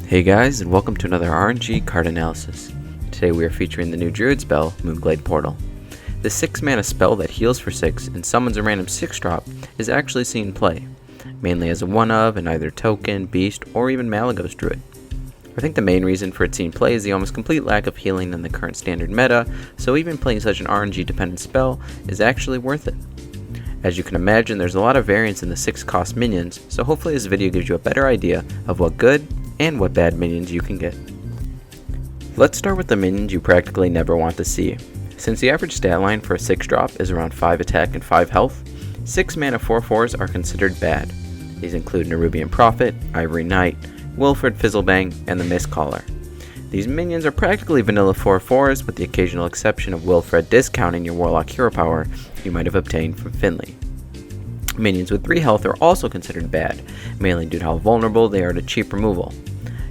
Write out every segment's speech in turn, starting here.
Hey guys, and welcome to another RNG card analysis. Today we are featuring the new Druid spell, Moonglade Portal. The 6 mana spell that heals for 6 and summons a random 6-drop is actually seen play, mainly as a one-of in either Token, Beast, or even Malygos Druid. I think the main reason for its seen play is the almost complete lack of healing in the current standard meta, so even playing such an RNG dependent spell is actually worth it. As you can imagine, there's a lot of variance in the 6 cost minions, so hopefully this video gives you a better idea of what good and what bad minions you can get. Let's start with the minions you practically never want to see. Since the average stat line for a 6-drop is around 5 attack and 5 health, 6 mana 4/4s are considered bad. These include Nerubian Prophet, Ivory Knight, Wilfred Fizzlebang, and the Mistcaller. These minions are practically vanilla 4/4s, with the occasional exception of Wilfred discounting your Warlock hero power you might have obtained from Finley. Minions with 3 health are also considered bad, mainly due to how vulnerable they are to cheap removal.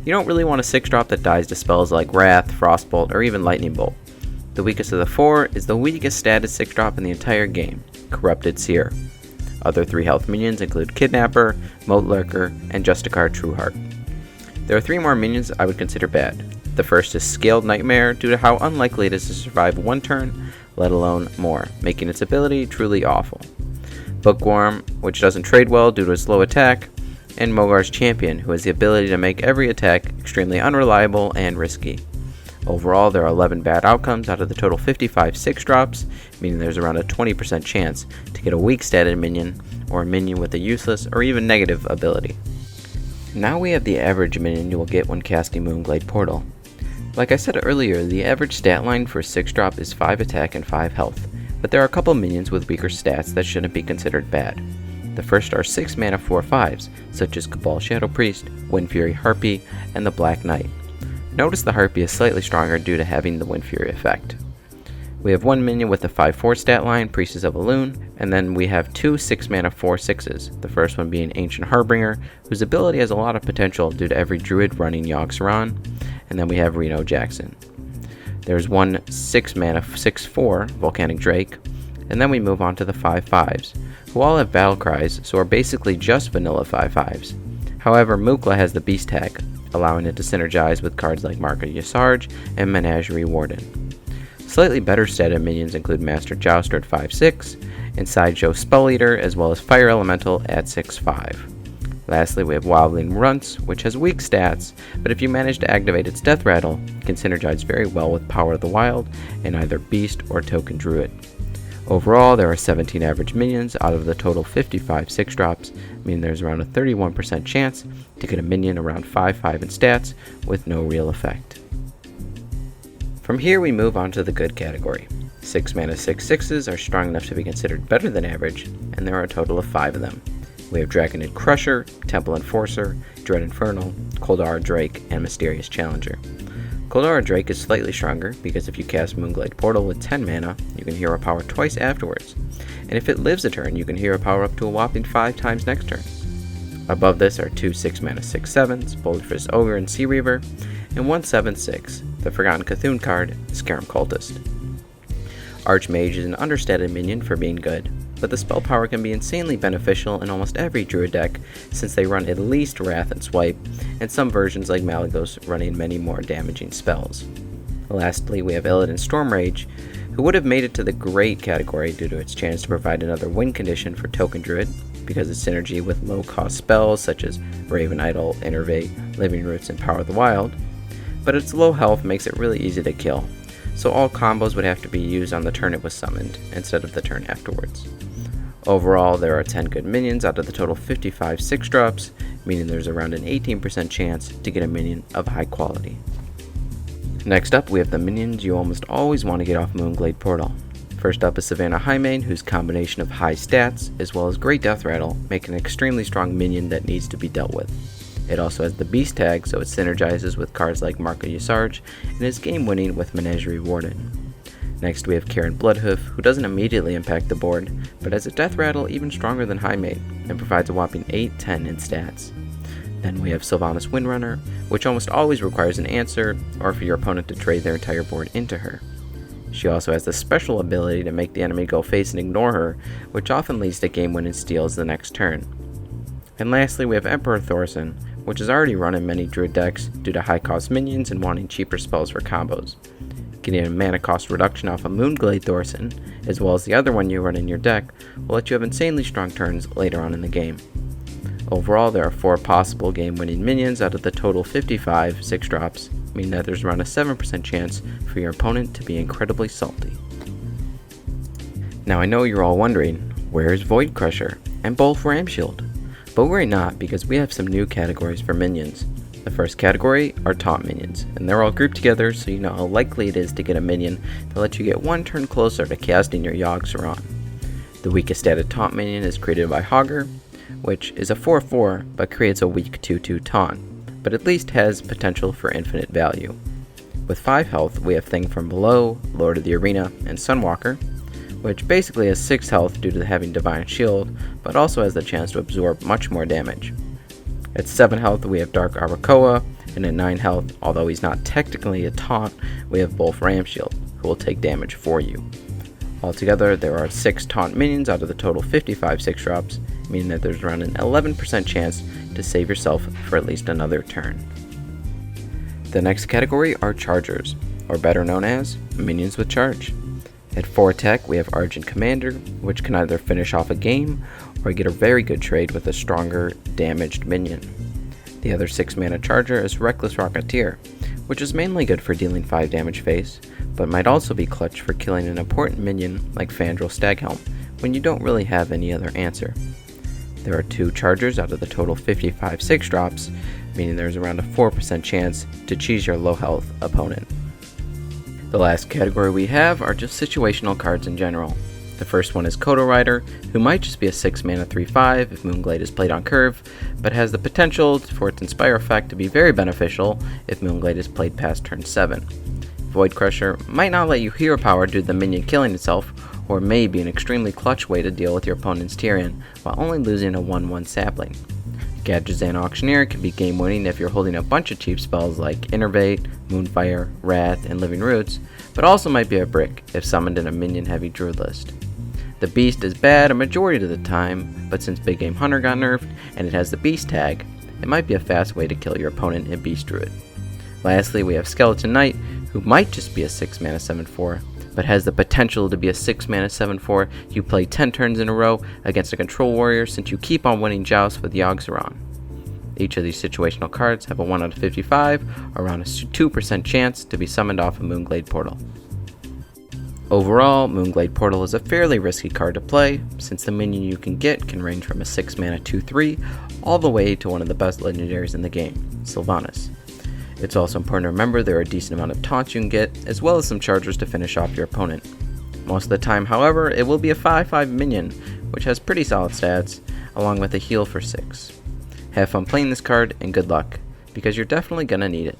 You don't really want a 6-drop that dies to spells like Wrath, Frostbolt, or even Lightning Bolt. The weakest of the 4 is the weakest status 6-drop in the entire game, Corrupted Seer. Other 3 health minions include Kidnapper, Moat Lurker, and Justicar Trueheart. There are 3 more minions I would consider bad. The first is Scaled Nightmare due to how unlikely it is to survive 1 turn, let alone more, making its ability truly awful. Bookworm, which doesn't trade well due to its low attack, and Mogar's Champion, who has the ability to make every attack extremely unreliable and risky. Overall, there are 11 bad outcomes out of the total 55 6-drops, meaning there's around a 20% chance to get a weak statted minion, or a minion with a useless or even negative ability. Now we have the average minion you will get when casting Moonglade Portal. Like I said earlier, the average stat line for a 6-drop is 5 attack and 5 health, but there are a couple minions with weaker stats that shouldn't be considered bad. The first are 6 mana 4/5s, such as Cabal Shadow Priest, Windfury Harpy, and the Black Knight. Notice the Harpy is slightly stronger due to having the Windfury effect. We have 1 minion with a 5/4 stat line, Priestess of Elune, and then we have 2 6 mana 4/6s, the first one being Ancient Harbinger, whose ability has a lot of potential due to every druid running Yogg-Saron, and then we have Reno Jackson. There's 1 6 mana 6/4 Volcanic Drake, and then we move on to the 5/5s, who all have battle cries, so are basically just vanilla 5/5s. However, Mookla has the Beast tag, allowing it to synergize with cards like Mark of Yasarj and Menagerie Warden. Slightly better statted minions include Master Jouster at 5/6, and Sideshow Spell Eater, as well as Fire Elemental at 6/5. Lastly, we have Wobbling Runts, which has weak stats, but if you manage to activate its Death Rattle, it can synergize very well with Power of the Wild and either Beast or Token Druid. Overall, there are 17 average minions out of the total 55 6-drops, meaning there's around a 31% chance to get a minion around 5/5 in stats with no real effect. From here we move on to the good category. 6 mana 6/6s are strong enough to be considered better than average, and there are a total of 5 of them. We have Dragonid Crusher, Temple Enforcer, Dread Infernal, Koldara Drake, and Mysterious Challenger. Koldara Drake is slightly stronger because if you cast Moonglade Portal with 10 mana, you can hero power twice afterwards, and if it lives a turn, you can hero power up to a whopping 5 times next turn. Above this are 2 6 mana 6/7s, Boulderfist Ogre and Sea Reaver, and 1 7/6, the Forgotten Cthulhu card, Scarum Cultist. Archmage is an understated minion for being good, but the spell power can be insanely beneficial in almost every druid deck since they run at least Wrath and Swipe, and some versions like Malygos running many more damaging spells. Lastly, we have Illidan Stormrage, who would have made it to the great category due to its chance to provide another win condition for Token Druid, because its synergy with low cost spells such as Raven Idol, Innervate, Living Roots, and Power of the Wild, but its low health makes it really easy to kill, so all combos would have to be used on the turn it was summoned instead of the turn afterwards. Overall, there are 10 good minions out of the total 55 6-drops, meaning there's around an 18% chance to get a minion of high quality. Next up, we have the minions you almost always want to get off Moonglade Portal. First up is Savannah Highmane, whose combination of high stats as well as great Death Rattle make an extremely strong minion that needs to be dealt with. It also has the Beast tag, so it synergizes with cards like Mark of Yasarj and is game winning with Menagerie Warden. Next we have Karen Bloodhoof, who doesn't immediately impact the board, but has a Death Rattle even stronger than Highmane, and provides a whopping 8/10 in stats. Then we have Sylvanas Windrunner, which almost always requires an answer, or for your opponent to trade their entire board into her. She also has the special ability to make the enemy go face and ignore her, which often leads to game-winning steals the next turn. And lastly, we have Emperor Thorson, which is already run in many druid decks due to high cost minions and wanting cheaper spells for combos. Getting a mana cost reduction off of Moonglade Thorson, as well as the other one you run in your deck, will let you have insanely strong turns later on in the game. Overall, there are 4 possible game-winning minions out of the total 55 6-drops, meaning that there's around a 7% chance for your opponent to be incredibly salty. Now I know you're all wondering, where is Void Crusher and Both Ram Shield? But worry not, because we have some new categories for minions. The first category are Taunt minions, and they're all grouped together so you know how likely it is to get a minion that lets you get one turn closer to casting your Yogg-Saron. The weakest added Taunt minion is created by Hogger, which is a 4/4 but creates a weak 2/2 Taunt, but at least has potential for infinite value. With 5 health, we have Thing from Below, Lord of the Arena, and Sunwalker, which basically has 6 health due to having Divine Shield, but also has the chance to absorb much more damage. At 7 health, we have Dark Arakoa, and at 9 health, although he's not technically a taunt, we have Both Ram Shield, who will take damage for you. Altogether, there are 6 taunt minions out of the total 55 6-drops, meaning that there's around an 11% chance to save yourself for at least another turn. The next category are Chargers, or better known as minions with charge. At 4 tech, we have Argent Commander, which can either finish off a game or get a very good trade with a stronger, damaged minion. The other 6 mana charger is Reckless Rocketeer, which is mainly good for dealing 5 damage face, but might also be clutch for killing an important minion like Fandral Staghelm when you don't really have any other answer. There are 2 chargers out of the total 55 6-drops, meaning there's around a 4% chance to cheese your low health opponent. The last category we have are just situational cards in general. The first one is Kodo Rider, who might just be a 6 mana 3/5 if Moonglade is played on curve, but has the potential for its Inspire effect to be very beneficial if Moonglade is played past turn 7. Void Crusher might not let you hero power due to the minion killing itself, or may be an extremely clutch way to deal with your opponent's Tyrion while only losing a 1/1 sapling. Gadgetzan Auctioneer can be game winning if you're holding a bunch of cheap spells like Innervate, Moonfire, Wrath, and Living Roots, but also might be a brick if summoned in a minion heavy druid list. The Beast is bad a majority of the time, but since Big Game Hunter got nerfed and it has the Beast tag, it might be a fast way to kill your opponent in Beast Druid. Lastly, we have Skeleton Knight, who might just be a 6 mana 7/4, but has the potential to be a 6 mana 7/4 you play 10 turns in a row against a control warrior since you keep on winning jousts with Yogg-Saron. Each of these situational cards have a 1 out of 55, around a 2% chance to be summoned off a Moonglade Portal. Overall, Moonglade Portal is a fairly risky card to play, since the minion you can get can range from a 6 mana 2/3 all the way to one of the best legendaries in the game, Sylvanas. It's also important to remember there are a decent amount of taunts you can get, as well as some chargers to finish off your opponent. Most of the time, however, it will be a 5/5 minion, which has pretty solid stats, along with a heal for 6. Have fun playing this card, and good luck, because you're definitely gonna need it.